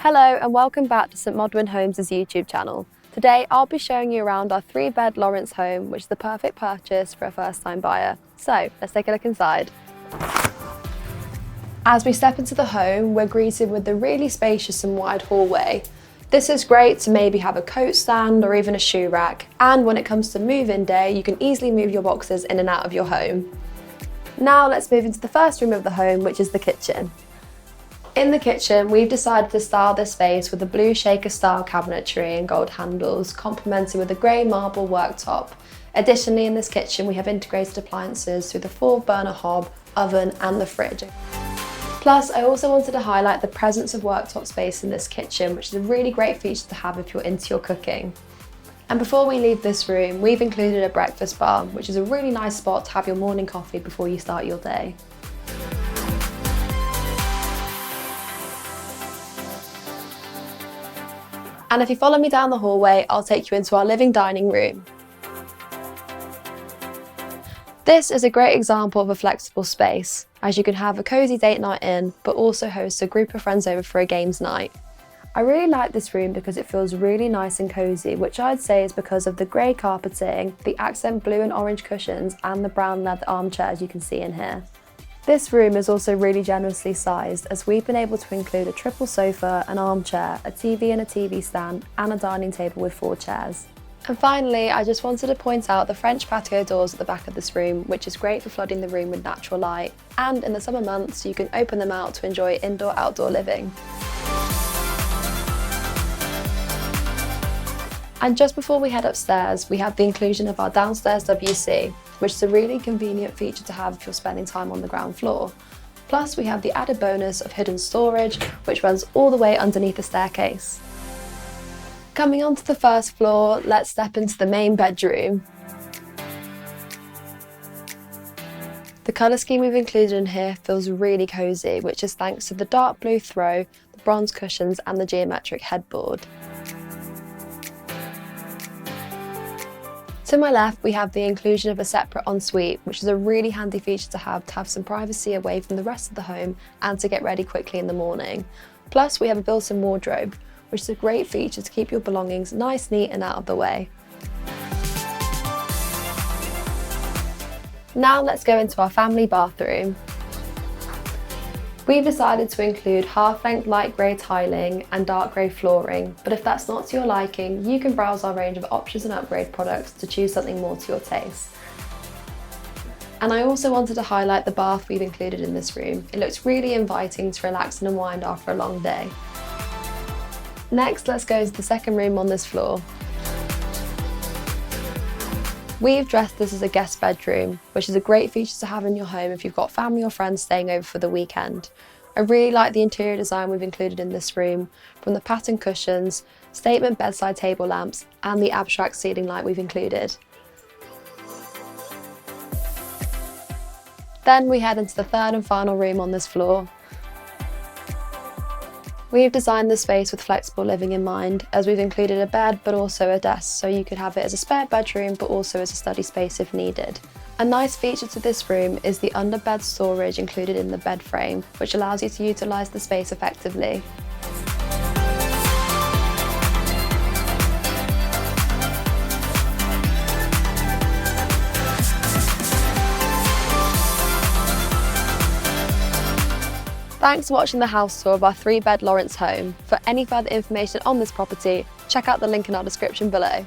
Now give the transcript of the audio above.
Hello and welcome back to St Modwen Homes' YouTube channel. Today I'll be showing you around our 3-bed Lawrence home, which is the perfect purchase for a first-time buyer. So let's take a look inside. As we step into the home, we're greeted with the really spacious and wide hallway. This is great to maybe have a coat stand or even a shoe rack, and when it comes to move-in day, you can easily move your boxes in and out of your home. Now let's move into the first room of the home, which is the kitchen. In the kitchen, we've decided to style this space with the blue shaker style cabinetry and gold handles, complemented with a grey marble worktop. Additionally, in this kitchen, we have integrated appliances through the 4-burner hob, oven and the fridge. Plus, I also wanted to highlight the presence of worktop space in this kitchen, which is a really great feature to have if you're into your cooking. And before we leave this room, we've included a breakfast bar, which is a really nice spot to have your morning coffee before you start your day. And if you follow me down the hallway, I'll take you into our living dining room. This is a great example of a flexible space, as you can have a cosy date night in, but also host a group of friends over for a games night. I really like this room because it feels really nice and cosy, which I'd say is because of the grey carpeting, the accent blue and orange cushions, and the brown leather armchairs you can see in here. This room is also really generously sized, as we've been able to include a triple sofa, an armchair, a TV and a TV stand, and a dining table with 4 chairs. And finally, I just wanted to point out the French patio doors at the back of this room, which is great for flooding the room with natural light, and in the summer months you can open them out to enjoy indoor-outdoor living. And just before we head upstairs, we have the inclusion of our downstairs WC, which is a really convenient feature to have if you're spending time on the ground floor. Plus, we have the added bonus of hidden storage, which runs all the way underneath the staircase. Coming onto the first floor, let's step into the main bedroom. The colour scheme we've included in here feels really cosy, which is thanks to the dark blue throw, the bronze cushions and the geometric headboard. To my left, we have the inclusion of a separate ensuite, which is a really handy feature to have some privacy away from the rest of the home and to get ready quickly in the morning. Plus, we have a built-in wardrobe, which is a great feature to keep your belongings nice, neat and out of the way. Now let's go into our family bathroom. We've decided to include half-length light grey tiling and dark grey flooring, but if that's not to your liking, you can browse our range of options and upgrade products to choose something more to your taste. And I also wanted to highlight the bath we've included in this room. It looks really inviting to relax and unwind after a long day. Next, let's go into the second room on this floor. We've dressed this as a guest bedroom, which is a great feature to have in your home if you've got family or friends staying over for the weekend. I really like the interior design we've included in this room, from the pattern cushions, statement bedside table lamps, and the abstract ceiling light we've included. Then we head into the third and final room on this floor. We've designed the space with flexible living in mind, as we've included a bed but also a desk, so you could have it as a spare bedroom but also as a study space if needed. A nice feature to this room is the under-bed storage included in the bed frame, which allows you to utilise the space effectively. Thanks for watching the house tour of our 3-bed Lawrence home. For any further information on this property, check out the link in our description below.